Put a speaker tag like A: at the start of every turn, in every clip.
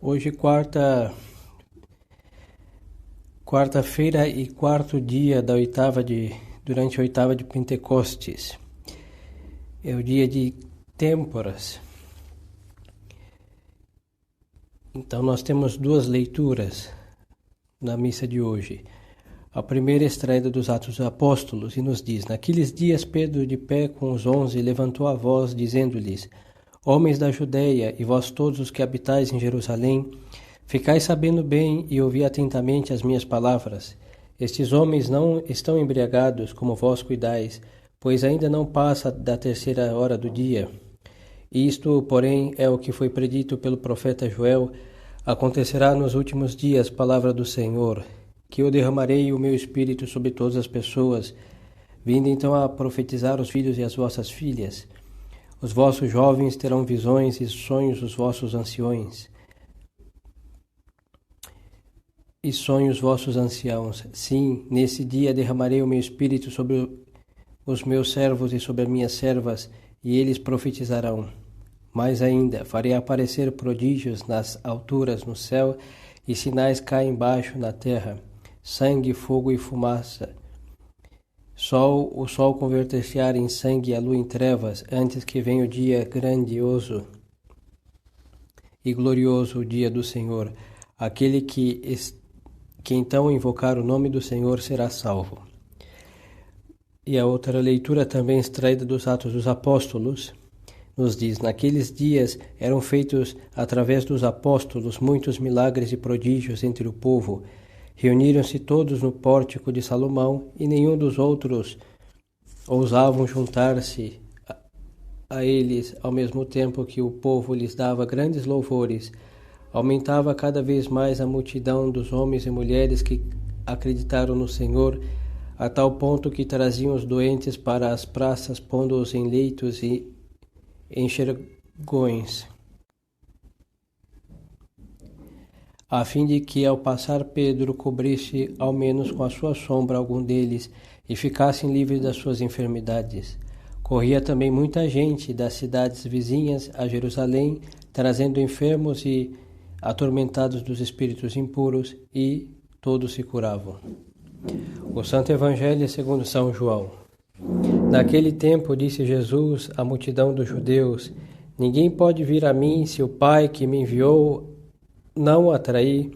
A: Hoje, quarta-feira e quarto dia durante a oitava de Pentecostes. É o dia de Têmporas. Então, nós temos duas leituras na missa de hoje. A primeira é extraída dos Atos dos Apóstolos e nos diz: Naqueles dias, Pedro, de pé com os 11, levantou a voz, dizendo-lhes: Homens da Judeia, e vós todos os que habitais em Jerusalém, ficai sabendo bem e ouvi atentamente as minhas palavras. Estes homens não estão embriagados, como vós cuidais, pois ainda não passa da terceira hora do dia. Isto, porém, é o que foi predito pelo profeta Joel. Acontecerá nos últimos dias, palavra do Senhor, que eu derramarei o meu espírito sobre todas as pessoas, vindo então a profetizar os filhos e as vossas filhas. Os vossos jovens terão visões e sonhos os vossos anciões. E sonhos vossos anciãos. Sim, nesse dia derramarei o meu espírito sobre os meus servos e sobre as minhas servas, e eles profetizarão. Mais ainda, farei aparecer prodígios nas alturas no céu, e sinais cá embaixo na terra, sangue, fogo e fumaça. O sol converter-se-á em sangue e a lua em trevas, antes que venha o dia grandioso e glorioso, o dia do Senhor. Aquele que então invocar o nome do Senhor será salvo. E a outra leitura, também extraída dos Atos dos Apóstolos, nos diz: Naqueles dias eram feitos através dos apóstolos muitos milagres e prodígios entre o povo. Reuniram-se todos no pórtico de Salomão, e nenhum dos outros ousavam juntar-se a eles, ao mesmo tempo que o povo lhes dava grandes louvores. Aumentava cada vez mais a multidão dos homens e mulheres que acreditaram no Senhor, a tal ponto que traziam os doentes para as praças, pondo-os em leitos e enxergões, a fim de que, ao passar Pedro, cobrisse ao menos com a sua sombra algum deles e ficassem livres das suas enfermidades. Corria também muita gente das cidades vizinhas a Jerusalém, trazendo enfermos e atormentados dos espíritos impuros, e todos se curavam. O Santo Evangelho segundo São João. Naquele tempo disse Jesus à multidão dos judeus: Ninguém pode vir a mim se o Pai que me enviou não o atrair,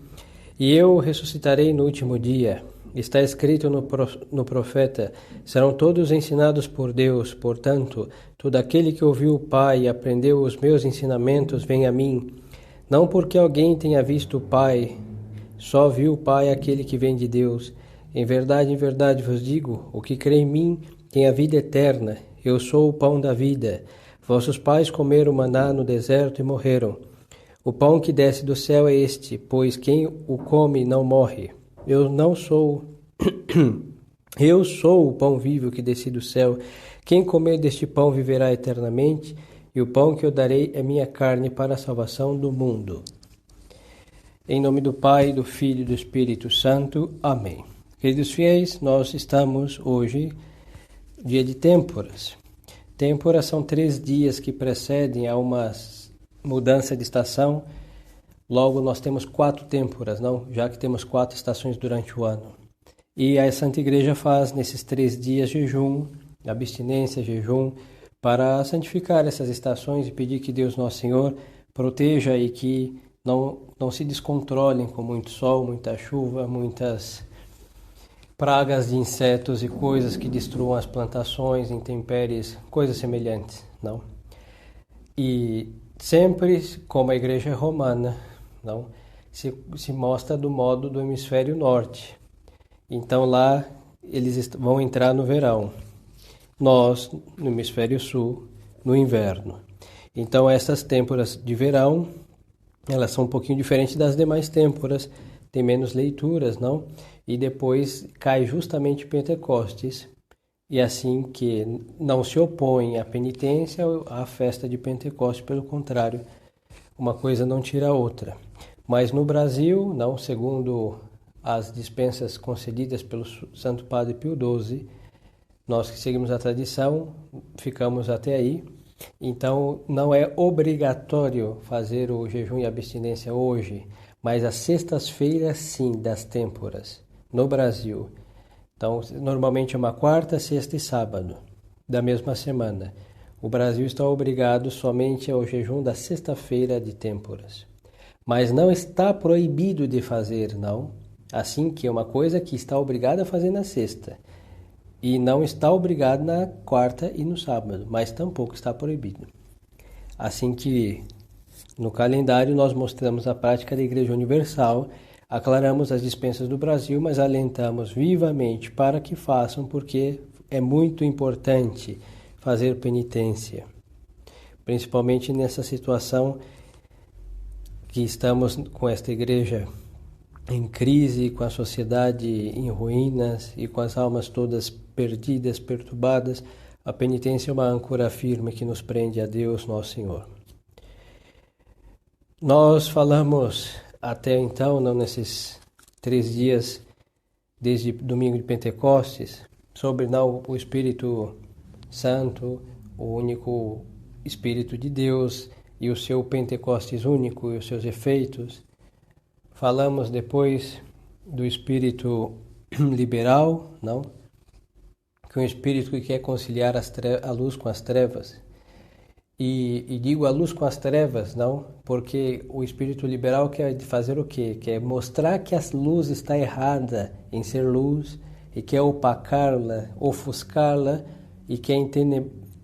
A: e eu o ressuscitarei no último dia. Está escrito no profeta: serão todos ensinados por Deus. Portanto, todo aquele que ouviu o Pai e aprendeu os meus ensinamentos vem a mim. Não porque alguém tenha visto o Pai, só viu o Pai aquele que vem de Deus. Em verdade vos digo, o que crê em mim tem a vida eterna. Eu sou o pão da vida. Vossos pais comeram maná no deserto e morreram. O pão que desce do céu é este, pois quem o come não morre. Eu sou o pão vivo que desci do céu. Quem comer deste pão viverá eternamente, e o pão que eu darei é minha carne para a salvação do mundo. Em nome do Pai, do Filho e do Espírito Santo. Amém. Queridos fiéis, nós estamos hoje, dia de Têmporas. Têmporas são 3 dias que precedem a uma mudança de estação. Logo, nós temos 4 têmporas, não? Já que temos 4 estações durante o ano. E a Santa Igreja faz nesses 3 dias jejum, abstinência, jejum, para santificar essas estações e pedir que Deus Nosso Senhor proteja e que não se descontrolem com muito sol, muita chuva, muitas pragas de insetos e coisas que destruam as plantações, intempéries, coisas semelhantes, não? E sempre, como a Igreja Romana, não, se mostra do modo do hemisfério norte. Então lá eles vão entrar no verão. Nós, no hemisfério sul, no inverno. Então essas têmporas de verão, elas são um pouquinho diferentes das demais têmporas, tem menos leituras, não? E depois cai justamente Pentecostes, e assim que não se opõe à penitência, à festa de Pentecostes, pelo contrário, uma coisa não tira a outra. Mas no Brasil, não, segundo as dispensas concedidas pelo Santo Padre Pio XII, nós que seguimos a tradição, ficamos até aí, Então, não é obrigatório fazer o jejum e abstinência hoje, mas às sextas-feiras, sim, das têmporas, no Brasil. Então, normalmente é uma quarta, sexta e sábado da mesma semana. O Brasil está obrigado somente ao jejum da sexta-feira de têmporas. Mas não está proibido de fazer, não. Assim que é uma coisa que está obrigado a fazer na sexta. E não está obrigado na quarta e no sábado, mas tampouco está proibido. Assim que no calendário nós mostramos a prática da Igreja Universal, aclaramos as dispensas do Brasil, mas alentamos vivamente para que façam, porque é muito importante fazer penitência. Principalmente nessa situação que estamos com esta igreja em crise, com a sociedade em ruínas e com as almas todas perdidas, perturbadas, a penitência é uma âncora firme que nos prende a Deus, nosso Senhor. Nós falamos até então, não nesses 3 dias, desde domingo de Pentecostes, sobre não o Espírito Santo, o único Espírito de Deus e o seu Pentecostes único e os seus efeitos. Falamos depois do Espírito liberal, não? Que é um Espírito que quer conciliar a luz com as trevas. E digo a luz com as trevas, não? Porque o Espírito liberal quer fazer o quê? Quer mostrar que a luz está errada em ser luz e quer opacá-la, ofuscá-la e quer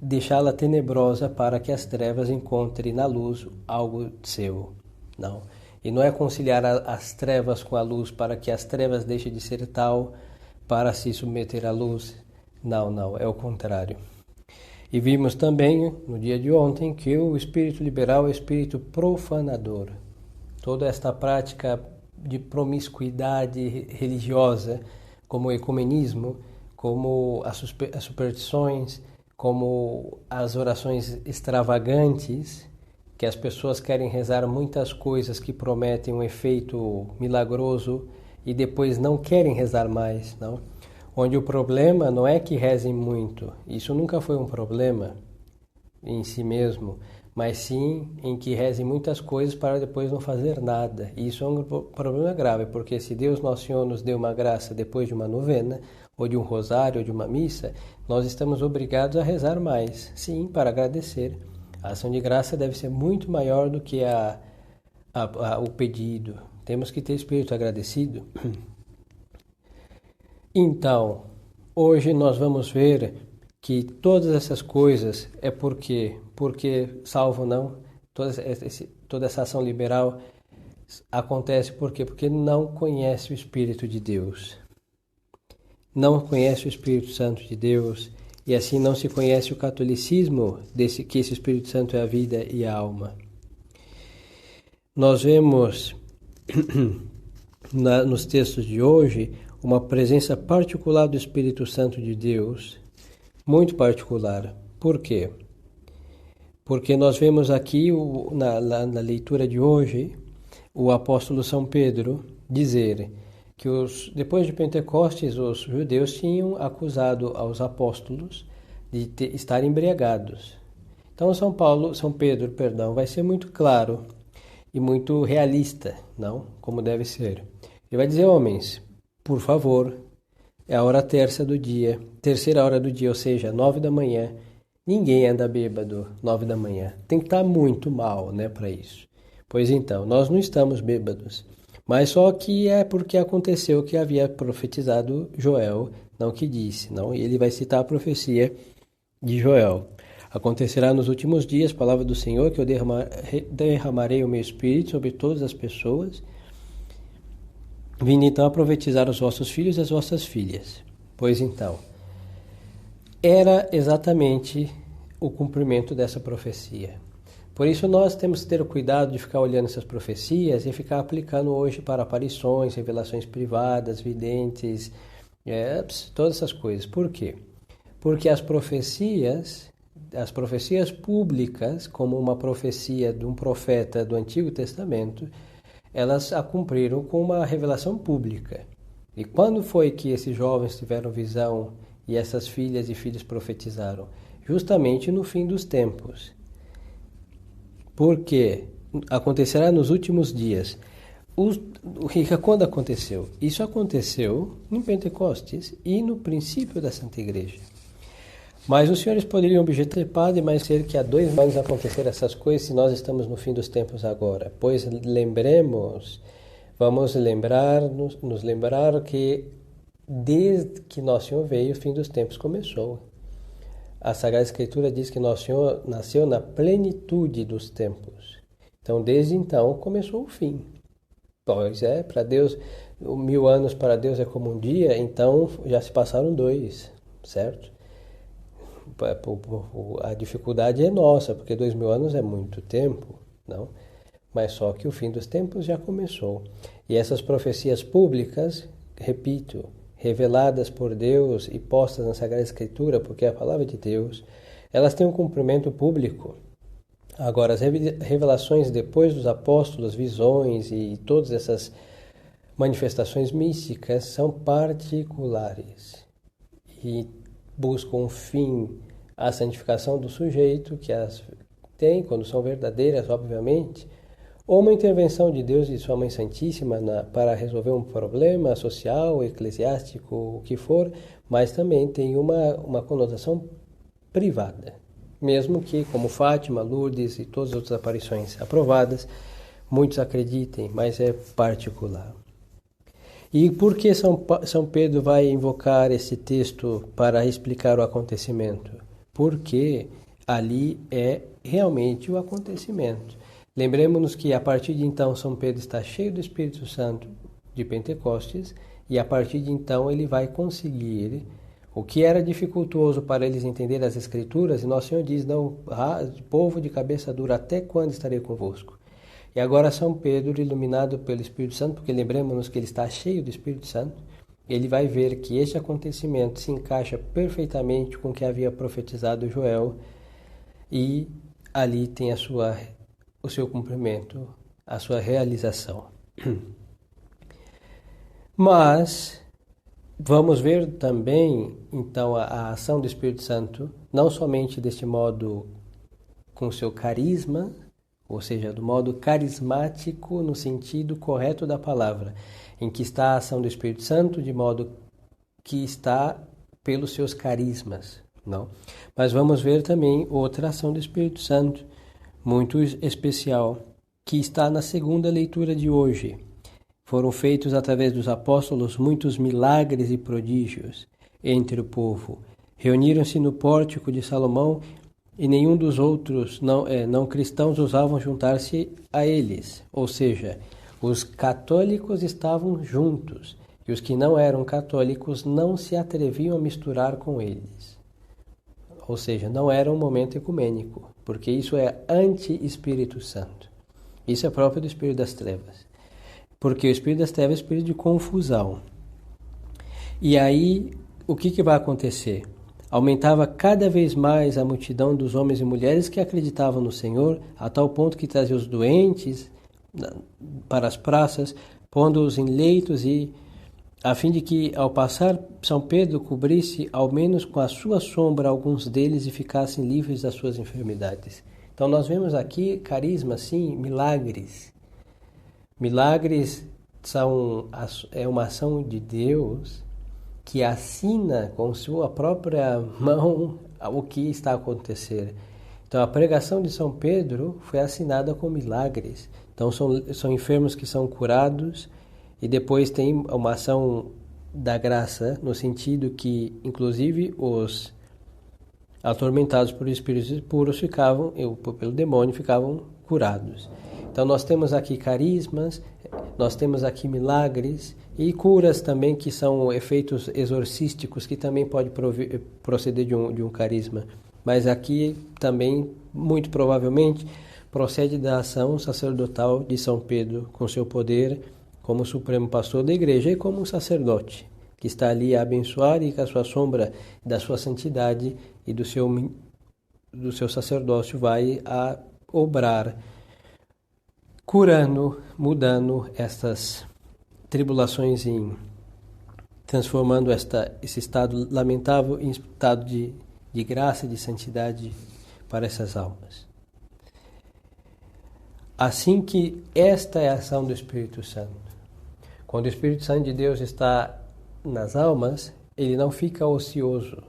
A: deixá-la tenebrosa para que as trevas encontrem na luz algo seu, não? E não é conciliar as trevas com a luz para que as trevas deixem de ser tal para se submeter à luz. Não, é o contrário. E vimos também, no dia de ontem, que o espírito liberal é o espírito profanador. Toda esta prática de promiscuidade religiosa, como o ecumenismo, como as superstições, como as orações extravagantes, que as pessoas querem rezar muitas coisas que prometem um efeito milagroso e depois não querem rezar mais, não? Onde o problema não é que rezem muito, isso nunca foi um problema em si mesmo, mas sim em que rezem muitas coisas para depois não fazer nada. E isso é um problema grave, porque se Deus Nosso Senhor nos deu uma graça depois de uma novena, ou de um rosário, ou de uma missa, nós estamos obrigados a rezar mais, sim, para agradecer. A ação de graça deve ser muito maior do que o pedido. Temos que ter espírito agradecido. Então, hoje nós vamos ver que todas essas coisas é porque salvo não, toda essa ação liberal acontece por quê? Porque não conhece o Espírito de Deus. Não conhece o Espírito Santo de Deus e assim não se conhece o catolicismo que esse Espírito Santo é a vida e a alma. Nós vemos nos textos de hoje uma presença particular do Espírito Santo de Deus, muito particular. Por quê? Porque nós vemos aqui, na leitura de hoje, o apóstolo São Pedro dizer que depois de Pentecostes, os judeus tinham acusado aos apóstolos de estar embriagados. Então São Pedro, vai ser muito claro e muito realista, não? Como deve ser. Ele vai dizer, homens, por favor, é a hora terceira hora do dia, ou seja, 9 da manhã. Ninguém anda bêbado 9 da manhã. Tem que estar muito mal, né, para isso. Pois então, nós não estamos bêbados. Mas só que é porque aconteceu o que havia profetizado Joel, não que disse, não? E ele vai citar a profecia de Joel. Acontecerá nos últimos dias, palavra do Senhor, que eu derramarei o meu espírito sobre todas as pessoas, vindo então a profetizar os vossos filhos e as vossas filhas. Pois então, era exatamente o cumprimento dessa profecia. Por isso nós temos que ter o cuidado de ficar olhando essas profecias e ficar aplicando hoje para aparições, revelações privadas, videntes, todas essas coisas. Por quê? Porque as profecias públicas, como uma profecia de um profeta do Antigo Testamento, elas a cumpriram com uma revelação pública. E quando foi que esses jovens tiveram visão e essas filhas e filhos profetizaram? justamente no fim dos tempos. Porque acontecerá nos últimos dias. Quando aconteceu? Isso aconteceu em Pentecostes e no princípio da Santa Igreja. Mas os senhores poderiam objetar, padre, mas ser que há 2 anos aconteceram essas coisas e nós estamos no fim dos tempos agora. Pois vamos nos lembrar que desde que Nosso Senhor veio, o fim dos tempos começou. A Sagrada Escritura diz que Nosso Senhor nasceu na plenitude dos tempos. Então, desde então, começou o fim. Pois é, para Deus, 1000 anos para Deus é como um dia, então já se passaram 2, certo? A dificuldade é nossa, porque 2000 anos é muito tempo, não? Mas só que o fim dos tempos já começou. E essas profecias públicas, repito, reveladas por Deus e postas na Sagrada Escritura, porque é a palavra de Deus, elas têm um cumprimento público. Agora, as revelações depois dos apóstolos, visões e todas essas manifestações místicas são particulares e buscam um fim, a santificação do sujeito, que as tem, quando são verdadeiras, obviamente, ou uma intervenção de Deus e de Sua Mãe Santíssima para resolver um problema social, eclesiástico, o que for, mas também tem uma conotação privada. Mesmo que, como Fátima, Lourdes e todas as outras aparições aprovadas, muitos acreditem, mas é particular. E por que São Pedro vai invocar esse texto para explicar o acontecimento? Porque ali é realmente o acontecimento. Lembremos-nos que a partir de então São Pedro está cheio do Espírito Santo de Pentecostes e a partir de então ele vai conseguir o que era dificultoso para eles entender as Escrituras, e Nosso Senhor diz, não, povo de cabeça dura, até quando estarei convosco? E agora São Pedro, iluminado pelo Espírito Santo, porque lembremos-nos que ele está cheio do Espírito Santo, ele vai ver que este acontecimento se encaixa perfeitamente com o que havia profetizado Joel, e ali tem o seu cumprimento, a sua realização. Mas vamos ver também, então, a ação do Espírito Santo, não somente deste modo com seu carisma, ou seja, do modo carismático no sentido correto da palavra, em que está a ação do Espírito Santo, de modo que está pelos seus carismas, não? Mas vamos ver também outra ação do Espírito Santo, muito especial, que está na segunda leitura de hoje. Foram feitos através dos apóstolos muitos milagres e prodígios entre o povo. Reuniram-se no pórtico de Salomão e nenhum dos outros não cristãos ousavam juntar-se a eles. Ou seja, os católicos estavam juntos e os que não eram católicos não se atreviam a misturar com eles. Ou seja, não era um momento ecumênico, porque isso é anti-Espírito Santo. Isso é próprio do Espírito das Trevas. Porque o Espírito das Trevas é o espírito de confusão. E aí, o que vai acontecer? Aumentava cada vez mais a multidão dos homens e mulheres que acreditavam no Senhor, a tal ponto que trazia os doentes para as praças, pondo-os em leitos, e a fim de que, ao passar, São Pedro cobrisse, ao menos com a sua sombra, alguns deles e ficassem livres das suas enfermidades. Então nós vemos aqui carisma, sim, milagres. Milagres é uma ação de Deus que assina com sua própria mão o que está a acontecer. Então a pregação de São Pedro foi assinada com milagres. Então são enfermos que são curados, e depois tem uma ação da graça, no sentido que, inclusive, os atormentados por espíritos impuros pelo demônio, ficavam curados. Então nós temos aqui carismas, nós temos aqui milagres e curas também, que são efeitos exorcísticos, que também pode proceder de um carisma. Mas aqui também, muito provavelmente, procede da ação sacerdotal de São Pedro, com seu poder como supremo pastor da igreja e como um sacerdote, que está ali a abençoar e com a sua sombra da sua santidade e do seu sacerdócio vai a obrar, curando, mudando estas tribulações, transformando esse estado lamentável em estado de de graça e de santidade para essas almas. Assim que esta é a ação do Espírito Santo. Quando o Espírito Santo de Deus está nas almas, ele não fica ocioso.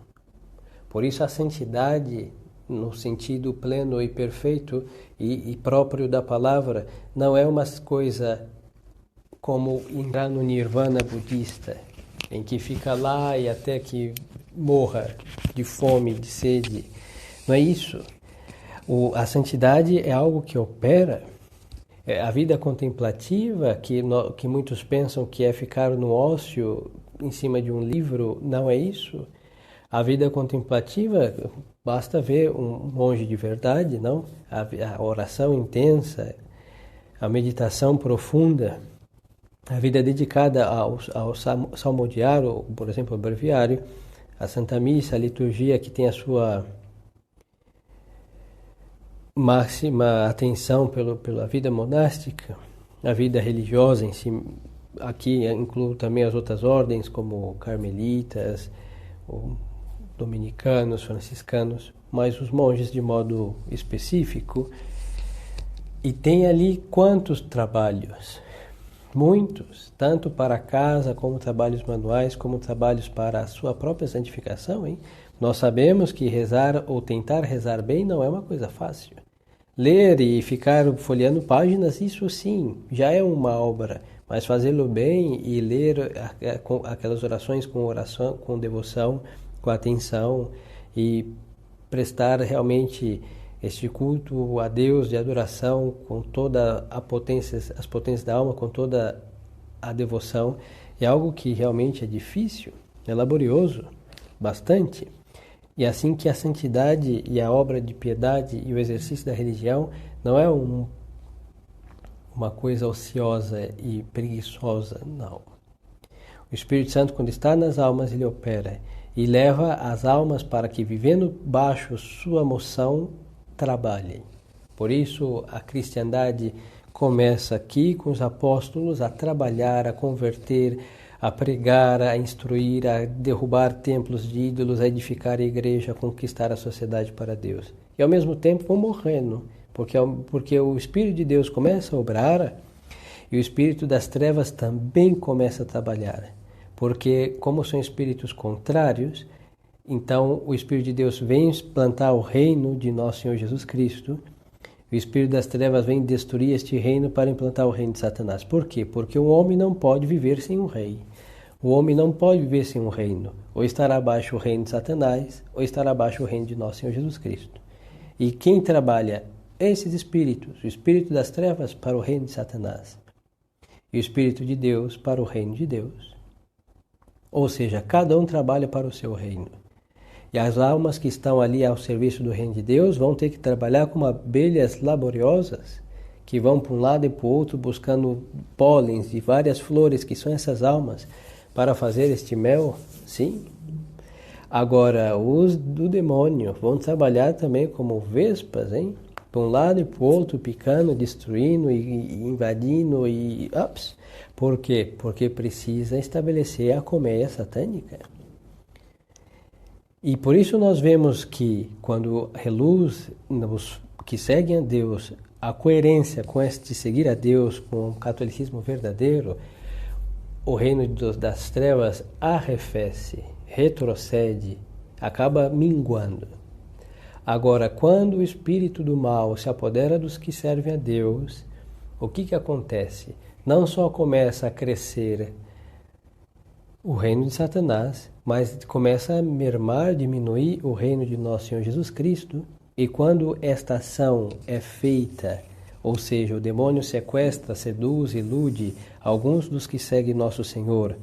A: Por isso a santidade, no sentido pleno e perfeito e próprio da palavra, não é uma coisa como entrar no nirvana budista, em que fica lá e até que morra de fome, de sede. Não é isso. A santidade é algo que opera. A vida contemplativa, que muitos pensam que é ficar no ócio em cima de um livro, não é isso. A vida contemplativa, basta ver um monge de verdade, não? A oração intensa, a meditação profunda, a vida dedicada ao salmodiário, por exemplo, ao breviário, a Santa Missa, a liturgia que tem a sua máxima atenção pela vida monástica, a vida religiosa em si. Aqui incluo também as outras ordens, como carmelitas, dominicanos, franciscanos, mas os monges de modo específico. E tem ali quantos trabalhos? Muitos, tanto para casa, como trabalhos manuais, como trabalhos para a sua própria santificação, hein? Nós sabemos que rezar ou tentar rezar bem não é uma coisa fácil. Ler e ficar folheando páginas, isso sim, já é uma obra, mas fazê-lo bem e ler aquelas orações com devoção, com atenção e prestar realmente este culto a Deus de adoração com toda as potências da alma, com toda a devoção, é algo que realmente é difícil, é laborioso, bastante. E assim que a santidade e a obra de piedade e o exercício da religião não é uma coisa ociosa e preguiçosa, não. O Espírito Santo, quando está nas almas, ele opera e leva as almas para que, vivendo baixo sua moção, trabalhem. Por isso, a cristandade começa aqui com os apóstolos a trabalhar, a converter, a pregar, a instruir, a derrubar templos de ídolos, a edificar a igreja, a conquistar a sociedade para Deus. E ao mesmo tempo vão morrendo, porque o Espírito de Deus começa a obrar e o Espírito das trevas também começa a trabalhar. Porque como são espíritos contrários, então o Espírito de Deus vem plantar o reino de nosso Senhor Jesus Cristo. O Espírito das trevas vem destruir este reino para implantar o reino de Satanás. Por quê? Porque um homem não pode viver sem um rei. O homem não pode viver sem um reino. Ou estará abaixo o reino de Satanás, ou estará abaixo o reino de nosso Senhor Jesus Cristo. E quem trabalha esses espíritos, o Espírito das trevas para o reino de Satanás, e o Espírito de Deus para o reino de Deus. Ou seja, cada um trabalha para o seu reino. E as almas que estão ali ao serviço do reino de Deus vão ter que trabalhar como abelhas laboriosas, que vão para um lado e para o outro buscando pólens de várias flores, que são essas almas, para fazer este mel, sim. Agora, os do demônio vão trabalhar também como vespas, hein? Para um lado e para o outro, picando, destruindo e invadindo e... Por quê? Porque precisa estabelecer a colmeia satânica. E por isso nós vemos que quando reluz nos que seguem a Deus, a coerência com este seguir a Deus, com o catolicismo verdadeiro, o reino das trevas arrefece, retrocede, acaba minguando. Agora, quando o espírito do mal se apodera dos que servem a Deus, o que acontece? Não só começa a crescer o reino de Satanás, mas começa a mermar, diminuir o reino de nosso Senhor Jesus Cristo. E quando esta ação é feita, ou seja, o demônio sequestra, seduz, ilude alguns dos que seguem nosso Senhor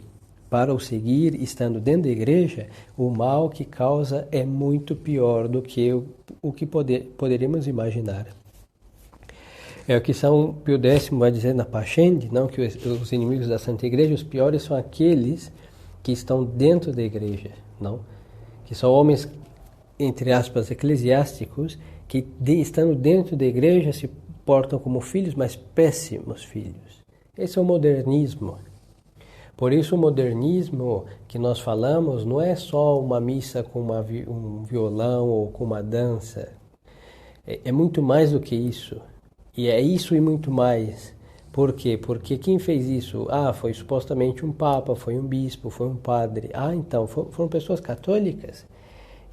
A: para o seguir estando dentro da igreja, o mal que causa é muito pior do que o que poderíamos imaginar. É o que São Pio X vai dizer na Pascendi, não, que os inimigos da Santa Igreja, os piores são aqueles que estão dentro da igreja, não? Que são homens, entre aspas, eclesiásticos, que estando dentro da igreja se portam como filhos, mas péssimos filhos. Esse é o modernismo. Por isso o modernismo que nós falamos não é só uma missa com um violão ou com uma dança. É muito mais do que isso. E é isso e muito mais. Por quê? Porque quem fez isso? Foi supostamente um papa, foi um bispo, foi um padre. Então, foram pessoas católicas.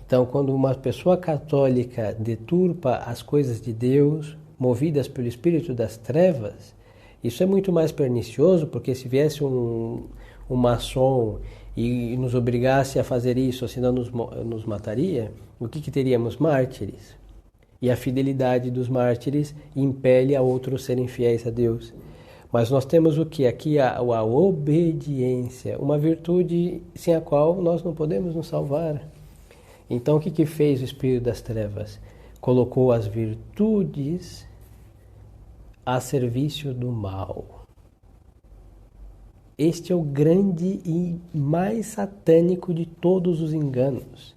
A: Então, quando uma pessoa católica deturpa as coisas de Deus, movidas pelo espírito das trevas, isso é muito mais pernicioso, porque se viesse um maçom e nos obrigasse a fazer isso, senão nos mataria, o que teríamos? Mártires. E a fidelidade dos mártires impele a outros serem fiéis a Deus. Mas nós temos o que? Aqui a obediência, uma virtude sem a qual nós não podemos nos salvar. Então o que fez o espírito das trevas? Colocou as virtudes a serviço do mal. Este é o grande e mais satânico de todos os enganos.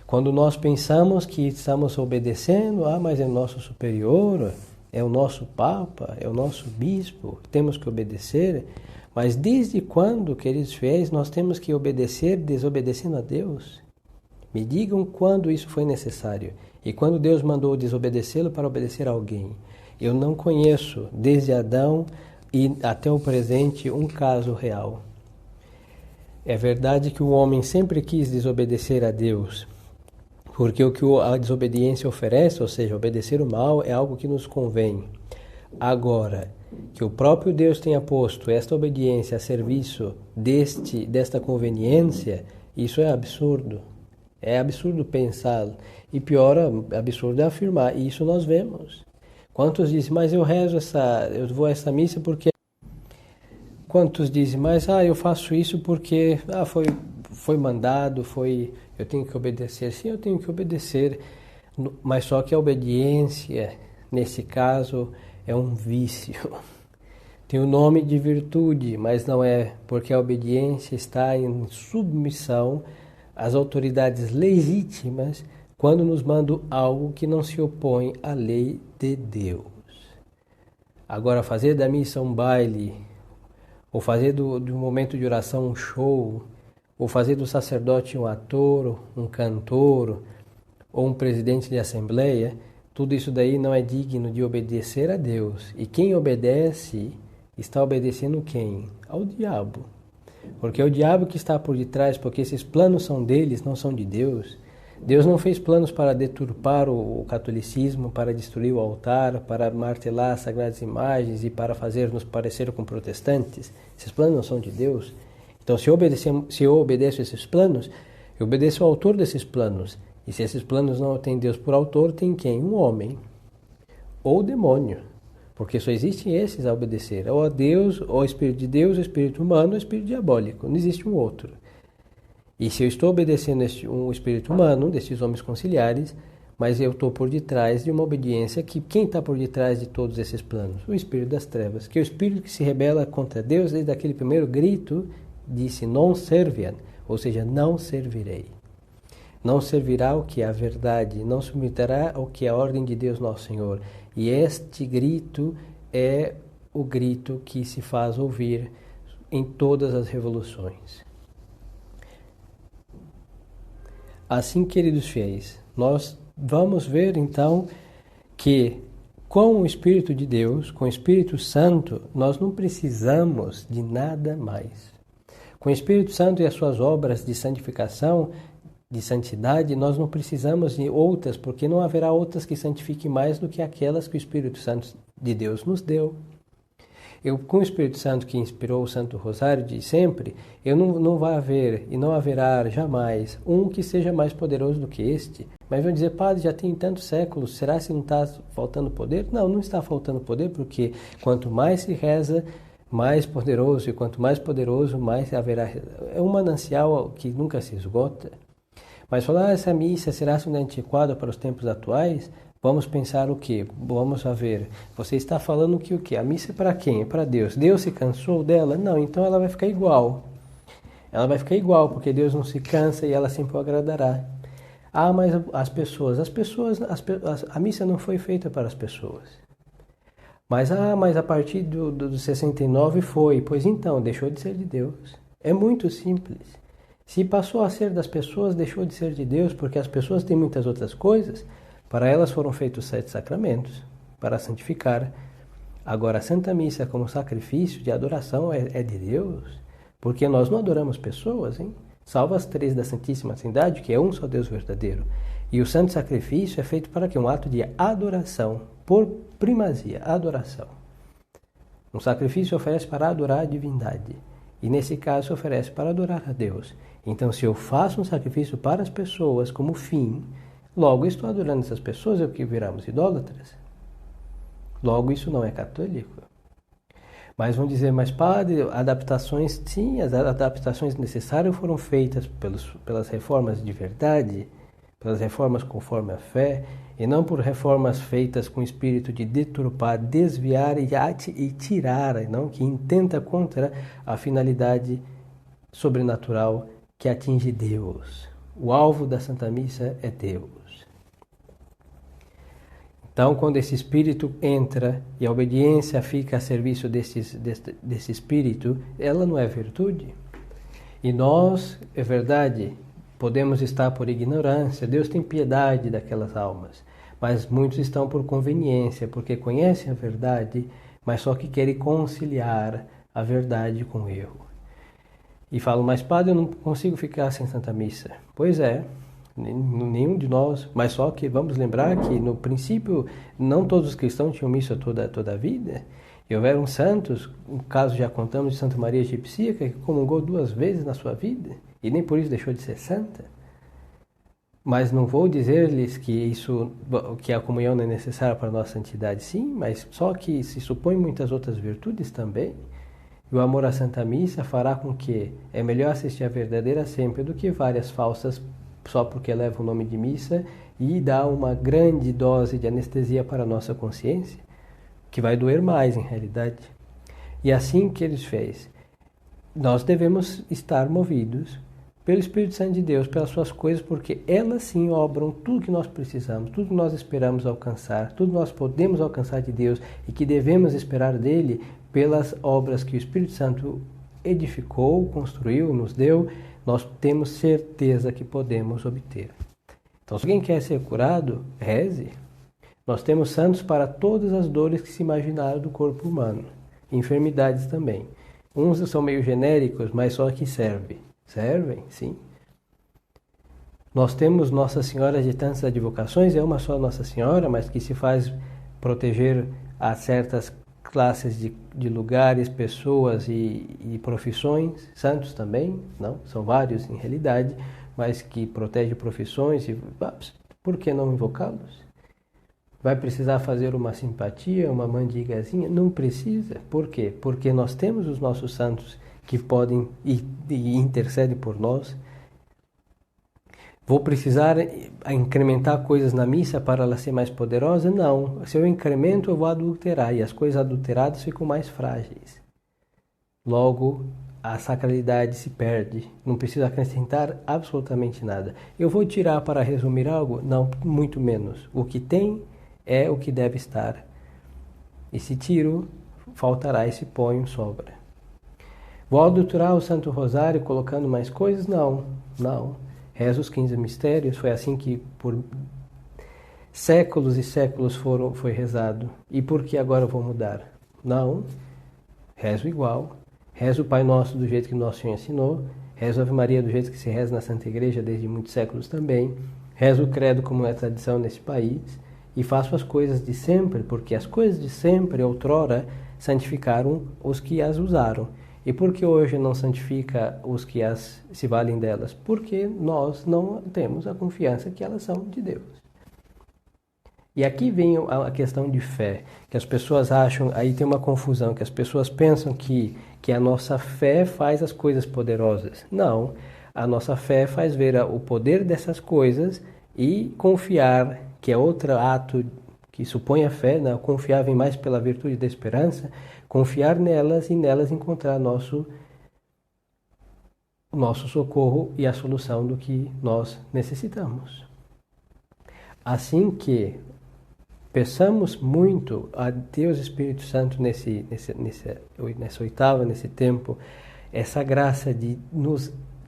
A: Quando nós pensamos que estamos obedecendo, mas é o nosso superior, é o nosso papa, é o nosso bispo, temos que obedecer. Mas desde quando, queridos fiéis, nós temos que obedecer desobedecendo a Deus? Me digam quando isso foi necessário e quando Deus mandou desobedecê-lo para obedecer a alguém. Eu não conheço, desde Adão e até o presente, um caso real. É verdade que o homem sempre quis desobedecer a Deus, porque o que a desobediência oferece, ou seja, obedecer o mal, é algo que nos convém. Agora, que o próprio Deus tenha posto esta obediência a serviço desta conveniência, isso é absurdo. É absurdo pensá-lo. E pior, absurdo é afirmar. E isso nós vemos. Quantos dizem, mas eu vou a essa missa porque... Quantos dizem, mas eu faço isso porque foi mandado, eu tenho que obedecer. Sim, eu tenho que obedecer. Mas só que a obediência, nesse caso, é um vício. Tem o nome de virtude, mas não é, porque a obediência está em submissão às autoridades legítimas quando nos mandam algo que não se opõe à lei de Deus. Agora, fazer da missa um baile, ou fazer do momento de oração um show, ou fazer do sacerdote um ator, um cantor, ou um presidente de assembleia, tudo isso daí não é digno de obedecer a Deus. E quem obedece, está obedecendo quem? Ao diabo. Porque é o diabo que está por detrás, porque esses planos são deles, não são de Deus. Deus não fez planos para deturpar o catolicismo, para destruir o altar, para martelar as sagradas imagens e para fazer-nos parecer com protestantes. Esses planos não são de Deus. Então, se eu obedeço esses planos, eu obedeço ao autor desses planos. E se esses planos não têm Deus por autor, tem quem? Um homem. Ou demônio. Porque só existem esses a obedecer. Ou a Deus, ou ao Espírito de Deus, o Espírito humano, ou o Espírito diabólico. Não existe um outro. E se eu estou obedecendo um espírito humano, desses homens conciliares, mas eu estou por detrás de uma obediência que quem está por detrás de todos esses planos? O espírito das trevas, que é o espírito que se rebela contra Deus desde aquele primeiro grito, disse non serviam, ou seja, não servirei. Não servirá o que é a verdade, não submeterá ao que é a ordem de Deus nosso Senhor. E este grito é o grito que se faz ouvir em todas as revoluções. Assim, queridos fiéis, nós vamos ver então que com o Espírito de Deus, com o Espírito Santo, nós não precisamos de nada mais. Com o Espírito Santo e as suas obras de santificação, de santidade, nós não precisamos de outras, porque não haverá outras que santifiquem mais do que aquelas que o Espírito Santo de Deus nos deu. Com o Espírito Santo que inspirou o Santo Rosário de sempre, não vai haver e não haverá jamais um que seja mais poderoso do que este. Mas vão dizer, padre, já tem tantos séculos, será que não está faltando poder? Não, não está faltando poder, porque quanto mais se reza, mais poderoso, e quanto mais poderoso, mais haverá. É um manancial que nunca se esgota. Mas falar, essa missa será antiquada para os tempos atuais? Vamos pensar o quê? Vamos ver. Você está falando que o quê? A missa é para quem? É para Deus. Deus se cansou dela? Não, então ela vai ficar igual. Ela vai ficar igual, porque Deus não se cansa e ela sempre o agradará. Mas a missa não foi feita para as pessoas. Mas a partir do 69 foi. Pois então, deixou de ser de Deus. É muito simples. Se passou a ser das pessoas, deixou de ser de Deus, porque as pessoas têm muitas outras coisas. Para elas foram feitos 7 sacramentos, para santificar. Agora, a Santa Missa como sacrifício de adoração é de Deus, porque nós não adoramos pessoas, hein? Salvo as 3 da Santíssima Trindade, que é um só Deus verdadeiro. E o santo sacrifício é feito para quê? Um ato de adoração, por primazia, adoração. Um sacrifício oferece para adorar a divindade. E nesse caso oferece para adorar a Deus. Então, se eu faço um sacrifício para as pessoas como fim, logo estou adorando essas pessoas, é o que viramos idólatras. Logo, isso não é católico. Mas vão dizer, mas padre, adaptações, sim, as adaptações necessárias foram feitas pelas reformas de verdade, pelas reformas conforme a fé, e não por reformas feitas com o espírito de deturpar, desviar e tirar, não? Que intenta contra a finalidade sobrenatural que atinge Deus. O alvo da Santa Missa é Deus. Então, quando esse espírito entra e a obediência fica a serviço desse espírito, ela não é virtude. E nós, é verdade, podemos estar por ignorância, Deus tem piedade daquelas almas, mas muitos estão por conveniência, porque conhecem a verdade, mas só que querem conciliar a verdade com o erro. E falam, mas padre, eu não consigo ficar sem Santa Missa. Pois é, nenhum de nós, mas só que vamos lembrar que no princípio não todos os cristãos tinham missa toda a vida. E houveram santos, um caso já contamos de Santa Maria Egipcíaca, que comungou 2 vezes na sua vida e nem por isso deixou de ser santa. Mas não vou dizer-lhes que a comunhão não é necessária para a nossa santidade, sim, mas só que se supõe muitas outras virtudes também. E o amor à Santa Missa fará com que é melhor assistir a verdadeira sempre do que várias falsas só porque levam o nome de missa e dá uma grande dose de anestesia para a nossa consciência, que vai doer mais em realidade. E assim que eles fez, nós devemos estar movidos pelo Espírito Santo de Deus, pelas suas coisas, porque elas sim obram tudo que nós precisamos, tudo que nós esperamos alcançar, tudo que nós podemos alcançar de Deus e que devemos esperar dele pelas obras que o Espírito Santo edificou, construiu, nos deu, nós temos certeza que podemos obter. Então, se alguém quer ser curado, reze. Nós temos santos para todas as dores que se imaginaram do corpo humano, enfermidades também. Uns são meio genéricos, mas só que servem. Servem, sim. Nós temos Nossa Senhora de tantas advocações, é uma só Nossa Senhora, mas que se faz proteger a certas classes de lugares, pessoas e profissões, santos também, não? São vários em realidade, mas que protege profissões, e por que não invocá-los? Vai precisar fazer uma simpatia, uma mandigazinha? Não precisa. Por quê? Porque nós temos os nossos santos que podem e intercedem por nós. Vou precisar incrementar coisas na missa para ela ser mais poderosa? Não. Se eu incremento, eu vou adulterar, e as coisas adulteradas ficam mais frágeis. Logo, a sacralidade se perde. Não preciso acrescentar absolutamente nada. Eu vou tirar para resumir algo? Não, muito menos. O que tem é o que deve estar. E se tiro, faltará, e se ponho, sobra. Vou adulterar o Santo Rosário colocando mais coisas? Não, não. Rezo os 15 mistérios, foi assim que por séculos e séculos foi rezado. E por que agora eu vou mudar? Não, rezo igual. Rezo o Pai Nosso do jeito que Nosso Senhor ensinou. Rezo a Ave Maria do jeito que se reza na Santa Igreja desde muitos séculos também. Rezo o Credo como é tradição nesse país. E faço as coisas de sempre, porque as coisas de sempre, outrora, santificaram os que as usaram. E por que hoje não santifica os que se valem delas? Porque nós não temos a confiança que elas são de Deus. E aqui vem a questão de fé, que as pessoas acham, aí tem uma confusão, que as pessoas pensam que a nossa fé faz as coisas poderosas. Não, a nossa fé faz ver o poder dessas coisas e confiar, que é outro ato que supõe a fé, né? Confiar vem mais pela virtude da esperança, confiar nelas e nelas encontrar nosso socorro e a solução do que nós necessitamos. Assim que Peçamos muito a Deus Espírito Santo nessa oitava, nesse tempo, essa graça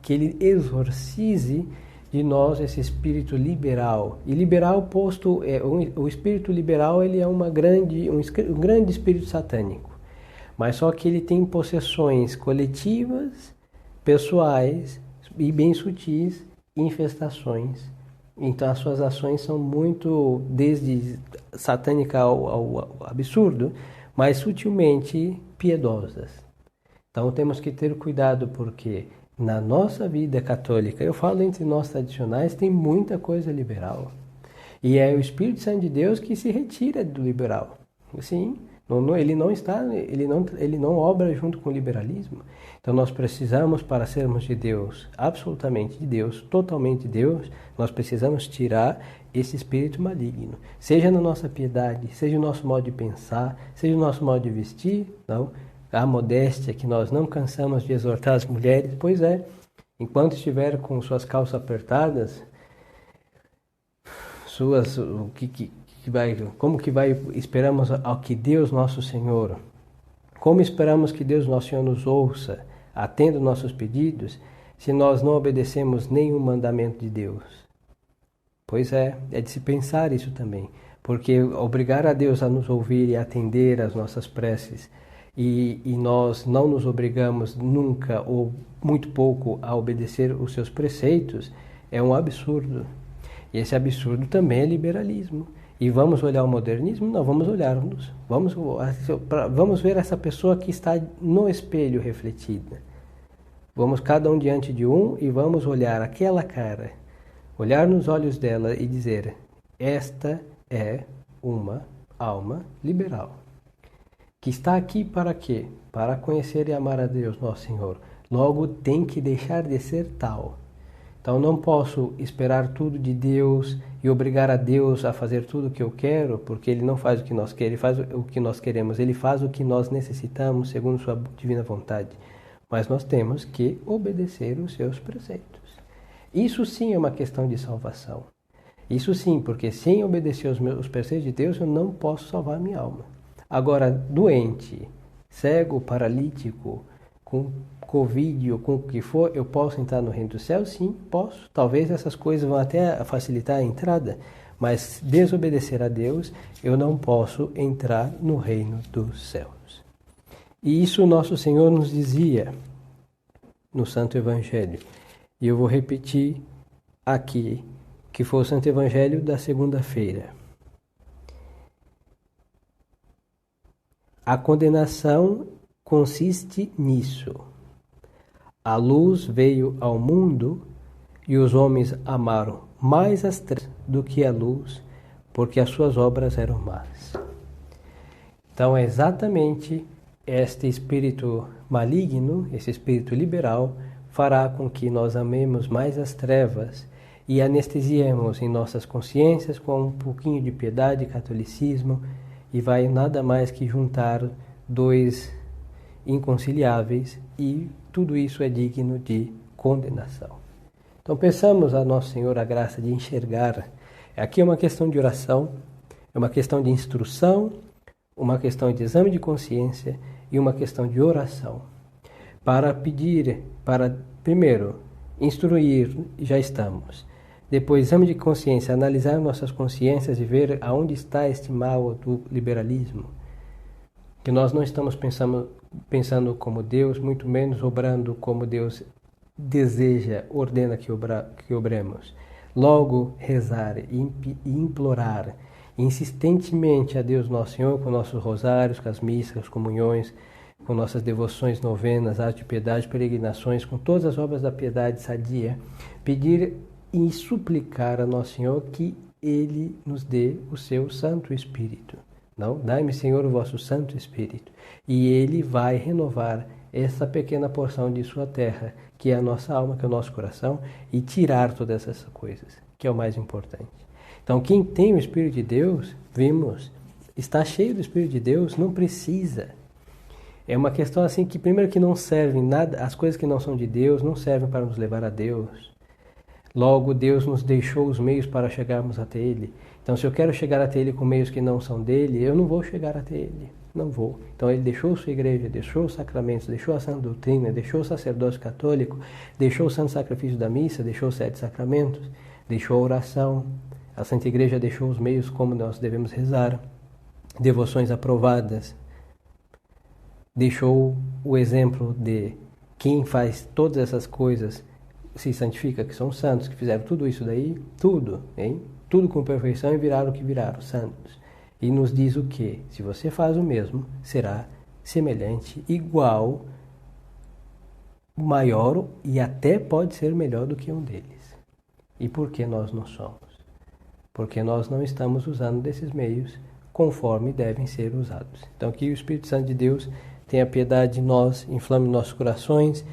A: que Ele exorcize de nós esse espírito liberal. E liberal posto, o espírito liberal ele é um grande espírito satânico. Mas só que ele tem possessões coletivas, pessoais e bem sutis, infestações. Então as suas ações são muito, desde satânica ao absurdo, mas sutilmente piedosas. Então temos que ter cuidado porque na nossa vida católica, eu falo entre nós tradicionais, tem muita coisa liberal. E é o Espírito Santo de Deus que se retira do liberal. Sim, ele não obra junto com o liberalismo. Então nós precisamos, para sermos de Deus, absolutamente de Deus, totalmente de Deus, nós precisamos tirar esse espírito maligno. Seja na nossa piedade, seja no nosso modo de pensar, seja no nosso modo de vestir, não? A modéstia que nós não cansamos de exortar as mulheres, pois é, enquanto estiver com suas calças apertadas, esperamos ao que Deus nosso Senhor, como esperamos que Deus nosso Senhor nos ouça, atenda nossos pedidos, se nós não obedecemos nenhum mandamento de Deus? Pois é de se pensar isso também, porque obrigar a Deus a nos ouvir e atender às nossas preces, e nós não nos obrigamos nunca ou muito pouco a obedecer os seus preceitos, é um absurdo. E esse absurdo também é liberalismo. E vamos olhar o modernismo? Não, vamos ver essa pessoa que está no espelho refletida. Vamos cada um diante de e vamos olhar aquela cara, olhar nos olhos dela e dizer: esta é uma alma liberal. Que está aqui para quê? Para conhecer e amar a Deus, nosso Senhor. Logo, tem que deixar de ser tal. Então, não posso esperar tudo de Deus e obrigar a Deus a fazer tudo o que eu quero, porque Ele não faz o que nós queremos, Ele faz o que nós queremos, Ele faz o que nós necessitamos, segundo Sua divina vontade. Mas nós temos que obedecer os seus preceitos. Isso sim é uma questão de salvação. Isso sim, porque sem obedecer os preceitos de Deus, eu não posso salvar a minha alma. Agora, doente, cego, paralítico, com Covid ou com o que for, eu posso entrar no reino do céu? Sim, posso. Talvez essas coisas vão até facilitar a entrada, mas desobedecer a Deus, eu não posso entrar no reino dos céus. E isso nosso Senhor nos dizia no Santo Evangelho. E eu vou repetir aqui, que foi o Santo Evangelho da segunda-feira. A condenação consiste nisso. A luz veio ao mundo e os homens amaram mais as trevas do que a luz, porque as suas obras eram más. Então é exatamente este espírito maligno, esse espírito liberal, fará com que nós amemos mais as trevas e anestesiemos em nossas consciências com um pouquinho de piedade e catolicismo, e vai nada mais que juntar dois inconciliáveis, e tudo isso é digno de condenação. Então peçamos a Nosso Senhor a graça de enxergar. Aqui é uma questão de oração, é uma questão de instrução, uma questão de exame de consciência e uma questão de oração. Para pedir, primeiro, instruir, já estamos. Depois, exame de consciência, analisar nossas consciências e ver aonde está este mal do liberalismo. Que nós não estamos pensando como Deus, muito menos obrando como Deus deseja, ordena que obremos. Logo, rezar e implorar insistentemente a Deus Nosso Senhor com nossos rosários, com as missas, as comunhões, com nossas devoções, novenas, atos de piedade, peregrinações, com todas as obras da piedade sadia, pedir e suplicar a Nosso Senhor que Ele nos dê o seu Santo Espírito. Não? Dai-me, Senhor, o vosso Santo Espírito. E Ele vai renovar essa pequena porção de sua terra, que é a nossa alma, que é o nosso coração, e tirar todas essas coisas, que é o mais importante. Então, quem tem o Espírito de Deus, vimos, está cheio do Espírito de Deus, não precisa. É uma questão assim que, primeiro, que não servem nada, as coisas que não são de Deus não servem para nos levar a Deus. Logo, Deus nos deixou os meios para chegarmos até Ele. Então, se eu quero chegar até Ele com meios que não são dele, eu não vou chegar até Ele. Não vou. Então, Ele deixou sua igreja, deixou os sacramentos, deixou a sã doutrina, deixou o sacerdócio católico, deixou o santo sacrifício da missa, deixou os 7 sacramentos, deixou a oração. A Santa Igreja deixou os meios como nós devemos rezar, devoções aprovadas. Deixou o exemplo de quem faz todas essas coisas se santifica, que são santos, que fizeram tudo isso daí, tudo, hein? Tudo com perfeição e viraram o que viraram, santos. E nos diz o que? Se você faz o mesmo, será semelhante, igual, maior e até pode ser melhor do que um deles. E por que nós não somos? Porque nós não estamos usando desses meios conforme devem ser usados. Então que o Espírito Santo de Deus tenha piedade de nós, inflame nossos corações,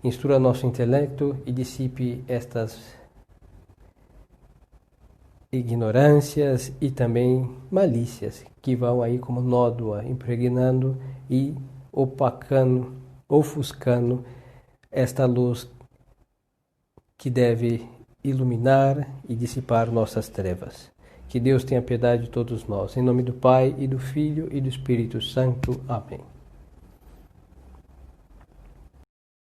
A: instrua nosso intelecto e dissipe estas ignorâncias e também malícias que vão aí como nódoa impregnando e opacando, ofuscando esta luz que deve iluminar e dissipar nossas trevas. Que Deus tenha piedade de todos nós. Em nome do Pai, e do Filho, e do Espírito Santo. Amém.